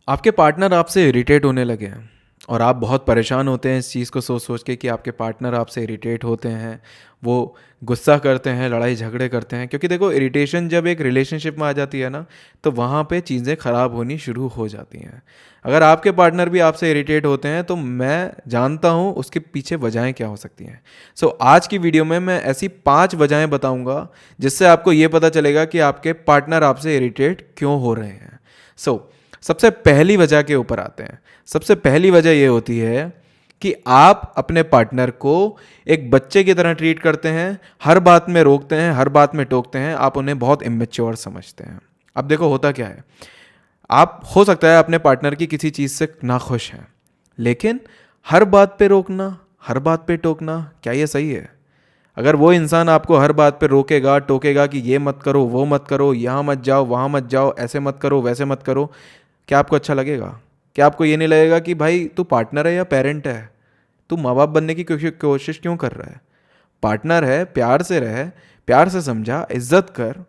आपके पार्टनर आपसे इरिटेट होने लगे हैं और आप बहुत परेशान होते हैं इस चीज़ को सोच सोच के कि आपके पार्टनर आपसे इरिटेट होते हैं, वो गुस्सा करते हैं, लड़ाई झगड़े करते हैं। क्योंकि देखो, इरिटेशन जब एक रिलेशनशिप में आ जाती है ना, तो वहाँ पे चीज़ें ख़राब होनी शुरू हो जाती हैं। अगर आपके पार्टनर भी आपसे इरिटेट होते हैं तो मैं जानता हूँ उसके पीछे वजहें क्या हो सकती हैं। सो आज की वीडियो में मैं ऐसी 5 वजहें बताऊँगा जिससे आपको ये पता चलेगा कि आपके पार्टनर आपसे इरिटेट क्यों हो रहे हैं। सो सबसे पहली वजह के ऊपर आते हैं। सबसे पहली वजह ये होती है कि आप अपने पार्टनर को एक बच्चे की तरह ट्रीट करते हैं, हर बात में रोकते हैं, हर बात में टोकते हैं, आप उन्हें बहुत इमेच्योर समझते हैं। अब देखो होता क्या है, आप हो सकता है अपने पार्टनर की किसी चीज़ से नाखुश हैं, लेकिन हर बात पे रोकना, हर बात पे टोकना, क्या ये सही है? अगर वो इंसान आपको हर बात पे रोकेगा टोकेगा कि ये मत करो, वो मत करो, यहाँ मत जाओ, वहाँ मत जाओ, ऐसे मत करो, वैसे मत करो, क्या आपको अच्छा लगेगा? क्या आपको ये नहीं लगेगा कि भाई तू पार्टनर है या पेरेंट है? तू माँ बाप बनने की कोशिश क्यों कर रहा है? पार्टनर है, प्यार से रह, प्यार से समझा, इज्जत कर।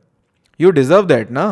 यू डिज़र्व दैट ना।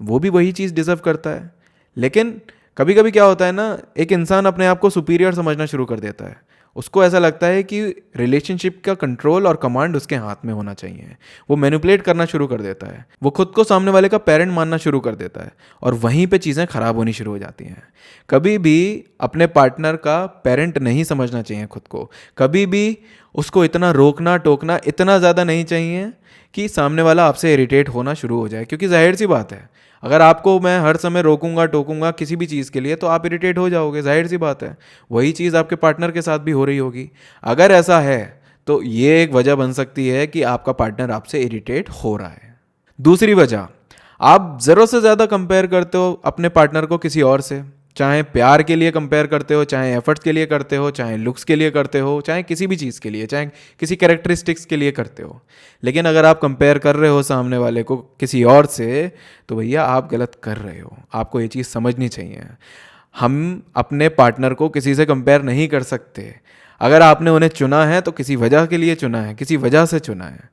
वो भी वही चीज़ डिज़र्व करता है। लेकिन कभी कभी क्या होता है ना, एक इंसान अपने आप को सुपीरियर समझना शुरू कर देता है। उसको ऐसा लगता है कि रिलेशनशिप का कंट्रोल और कमांड उसके हाथ में होना चाहिए। वो मैनिपुलेट करना शुरू कर देता है, वो खुद को सामने वाले का पेरेंट मानना शुरू कर देता है, और वहीं पे चीज़ें खराब होनी शुरू हो जाती हैं। कभी भी अपने पार्टनर का पेरेंट नहीं समझना चाहिए खुद को। कभी भी उसको इतना रोकना टोकना इतना ज़्यादा नहीं चाहिए कि सामने वाला आपसे इरिटेट होना शुरू हो जाए। क्योंकि जाहिर सी बात है, अगर आपको मैं हर समय रोकूंगा टोकूंगा किसी भी चीज़ के लिए तो आप इरिटेट हो जाओगे, जाहिर सी बात है। वही चीज़ आपके पार्टनर के साथ भी हो रही होगी। अगर ऐसा है तो ये एक वजह बन सकती है कि आपका पार्टनर आपसे इरिटेट हो रहा है। दूसरी वजह, आप ज़रूरत से ज़्यादा कंपेयर करते हो अपने पार्टनर को किसी और से। चाहे प्यार के लिए कंपेयर करते हो, चाहे एफर्ट्स के लिए करते हो, चाहे लुक्स के लिए करते हो, चाहे किसी भी चीज़ के लिए, चाहे किसी कैरेक्टरिस्टिक्स के लिए करते हो। लेकिन अगर आप कंपेयर कर रहे हो सामने वाले को किसी और से, तो भैया आप गलत कर रहे हो। आपको ये चीज़ समझनी चाहिए। हम अपने पार्टनर को किसी से कंपेयर नहीं कर सकते। अगर आपने उन्हें चुना है तो किसी वजह के लिए चुना है, किसी वजह से चुना है।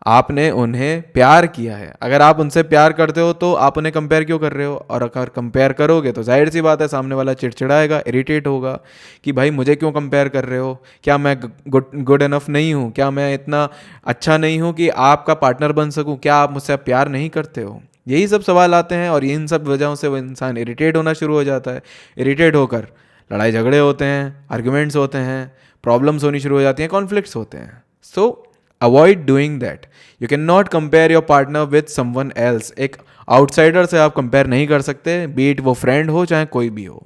आपने उन्हें प्यार किया है। अगर आप उनसे प्यार करते हो तो आप उन्हें कंपेयर क्यों कर रहे हो? और अगर कंपेयर करोगे तो जाहिर सी बात है सामने वाला चिड़चिड़ाएगा, इरिटेट होगा कि भाई मुझे क्यों कंपेयर कर रहे हो? क्या मैं गुड इनफ नहीं हूँ? क्या मैं इतना अच्छा नहीं हूँ कि आपका पार्टनर बन सकूँ? क्या आप मुझसे प्यार नहीं करते हो? यही सब सवाल आते हैं और इन सब वजहों से वो इंसान इरिटेट होना शुरू हो जाता है। इरिटेट होकर लड़ाई झगड़े होते हैं, आर्ग्यूमेंट्स होते हैं, प्रॉब्लम्स होनी शुरू हो जाती हैं, कॉन्फ्लिक्ट्स होते हैं। सो avoid doing that. You can not compare your partner with someone else. एक आउटसाइडर से आप कंपेयर नहीं कर सकते, बीट वो फ्रेंड हो चाहे कोई भी हो।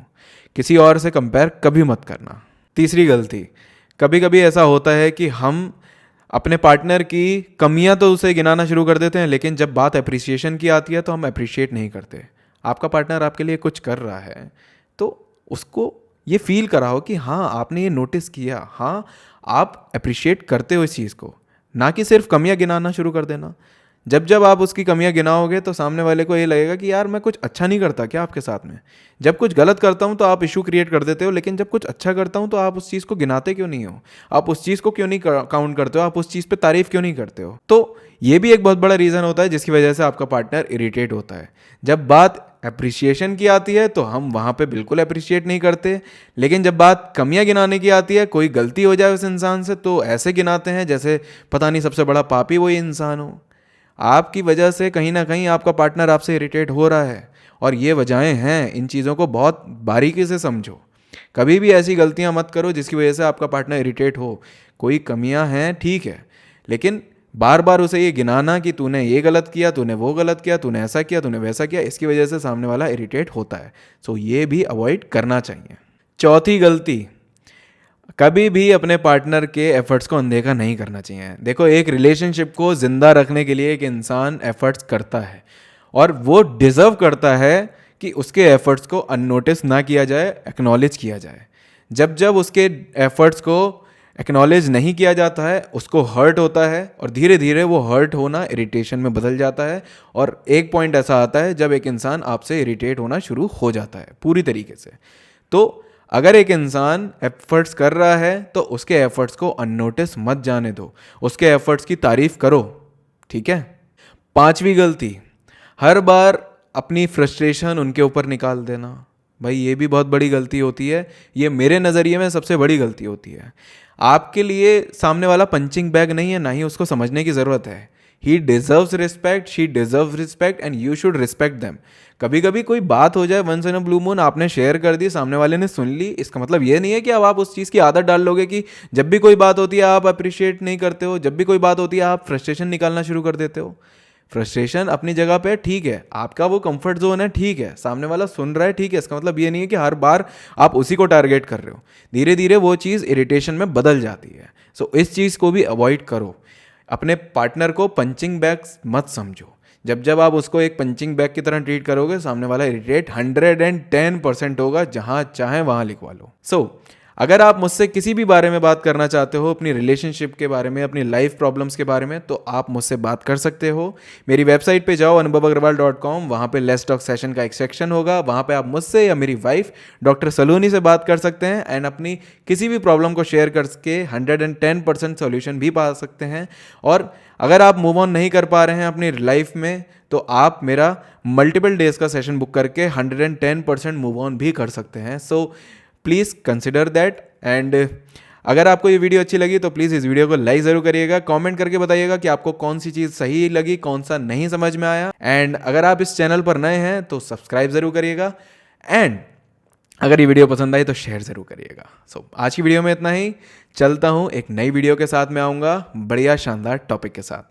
किसी और से कंपेयर कभी मत करना। तीसरी गलती, कभी कभी ऐसा होता है कि हम अपने पार्टनर की कमियां तो उसे गिनाना शुरू कर देते हैं, लेकिन जब बात अप्रिसिएशन की आती है तो हम अप्रिशिएट नहीं करते। आपका पार्टनर आपके लिए कुछ कर रहा है तो उसको ये फील कराओ कि हाँ आपने ये नोटिस किया, हाँ आप अप्रिशिएट करते हो इस चीज़ को, ना कि सिर्फ कमियां गिनाना शुरू कर देना। जब जब आप उसकी कमियां गिनाओगे तो सामने वाले को ये लगेगा कि यार मैं कुछ अच्छा नहीं करता क्या आपके साथ में। जब कुछ गलत करता हूँ तो आप इशू क्रिएट कर देते हो, लेकिन जब कुछ अच्छा करता हूँ तो आप उस चीज़ को गिनाते क्यों नहीं हो? आप उस चीज़ को क्यों नहीं काउंट करते हो? आप उस चीज़ पे तारीफ क्यों नहीं करते हो? तो ये भी एक बहुत बड़ा रीज़न होता है जिसकी वजह से आपका पार्टनर इरिटेट होता है। जब बात अप्रिसिएशन की आती है तो हम वहाँ पे बिल्कुल अप्रिशिएट नहीं करते, लेकिन जब बात कमियां गिनाने की आती है, कोई गलती हो जाए उस इंसान से, तो ऐसे गिनाते हैं जैसे पता नहीं सबसे बड़ा पापी वही इंसान हो। आपकी वजह से कहीं ना कहीं आपका पार्टनर आपसे इरिटेट हो रहा है, और ये वजहें हैं। इन चीज़ों को बहुत बारीकी से समझो। कभी भी ऐसी गलतियां मत करो जिसकी वजह से आपका पार्टनर इरिटेट हो। कोई कमियां हैं ठीक है, लेकिन बार बार उसे ये गिनाना कि तूने ये गलत किया, तूने वो गलत किया, तूने ऐसा किया, तूने वैसा किया, इसकी वजह से सामने वाला इरिटेट होता है। सो ये भी अवॉइड करना चाहिए। चौथी गलती, कभी भी अपने पार्टनर के एफर्ट्स को अनदेखा नहीं करना चाहिए। देखो, एक रिलेशनशिप को जिंदा रखने के लिए एक इंसान एफर्ट्स करता है, और वो डिजर्व करता है कि उसके एफर्ट्स को अननोटिस ना किया जाए, एक्नॉलेज किया जाए। जब जब उसके एफर्ट्स को एक्नॉलेज नहीं किया जाता है उसको हर्ट होता है, और धीरे धीरे वो हर्ट होना इरिटेशन में बदल जाता है। और एक पॉइंट ऐसा आता है जब एक इंसान आपसे इरिटेट होना शुरू हो जाता है पूरी तरीके से। तो अगर एक इंसान एफर्ट्स कर रहा है तो उसके एफर्ट्स को अननोटिस मत जाने दो, उसके एफर्ट्स की तारीफ करो, ठीक है। पांचवी गलती, हर बार अपनी फ्रस्ट्रेशन उनके ऊपर निकाल देना। भाई ये भी बहुत बड़ी गलती होती है, ये मेरे नज़रिए में सबसे बड़ी गलती होती है। आपके लिए सामने वाला पंचिंग बैग नहीं है, ना ही उसको समझने की ज़रूरत है। He deserves respect, she deserve respect and you should respect them. कभी कभी कोई बात हो जाए, once in a blue moon आपने शेयर कर दी, सामने वाले ने सुन ली, इसका मतलब ये नहीं है कि अब आप उस चीज़ की आदत डाल लोगे कि जब भी कोई बात होती है आप अप्रिशिएट नहीं करते हो, जब भी कोई बात होती है आप फ्रस्ट्रेशन निकालना शुरू कर देते हो। फ्रस्ट्रेशन अपनी जगह पे ठीक है, आपका वो कंफर्ट जोन है, ठीक है, सामने वाला सुन रहा है, ठीक है, इसका मतलब ये नहीं है कि हर बार आप उसी को टारगेट कर रहे हो। धीरे धीरे वो चीज़ इरिटेशन में बदल जाती है। सो इस चीज़ को भी अवॉइड करो। अपने पार्टनर को पंचिंग बैग मत समझो। जब जब आप उसको एक पंचिंग बैग की तरह ट्रीट करोगे, सामने वाला इरिटेट 110% होगा, जहाँ चाहे वहाँ लिखवा लो। अगर आप मुझसे किसी भी बारे में बात करना चाहते हो, अपनी रिलेशनशिप के बारे में, अपनी लाइफ प्रॉब्लम्स के बारे में, तो आप मुझसे बात कर सकते हो। मेरी वेबसाइट पे जाओ anubhavagarwal.com, वहाँ पे लेट्स टॉक सेशन का एक सेक्शन होगा, वहाँ पे आप मुझसे या मेरी वाइफ डॉक्टर सलोनी से बात कर सकते हैं एंड अपनी किसी भी प्रॉब्लम को शेयर करके 110% सोल्यूशन भी पा सकते हैं। और अगर आप मूव ऑन नहीं कर पा रहे हैं अपनी लाइफ में, तो आप मेरा मल्टीपल डेज का सेशन बुक करके 110% मूव ऑन भी कर सकते हैं। Please consider that. एंड अगर आपको ये वीडियो अच्छी लगी तो प्लीज़ इस वीडियो को लाइक ज़रूर करिएगा, कमेंट करके बताइएगा कि आपको कौन सी चीज़ सही लगी, कौन सा नहीं समझ में आया। एंड अगर आप इस चैनल पर नए हैं तो सब्सक्राइब ज़रूर करिएगा। एंड अगर ये वीडियो पसंद आई तो शेयर ज़रूर करिएगा। आज की वीडियो में इतना ही। चलता हूँ, एक नई वीडियो के साथ में आऊँगा बढ़िया शानदार टॉपिक के साथ।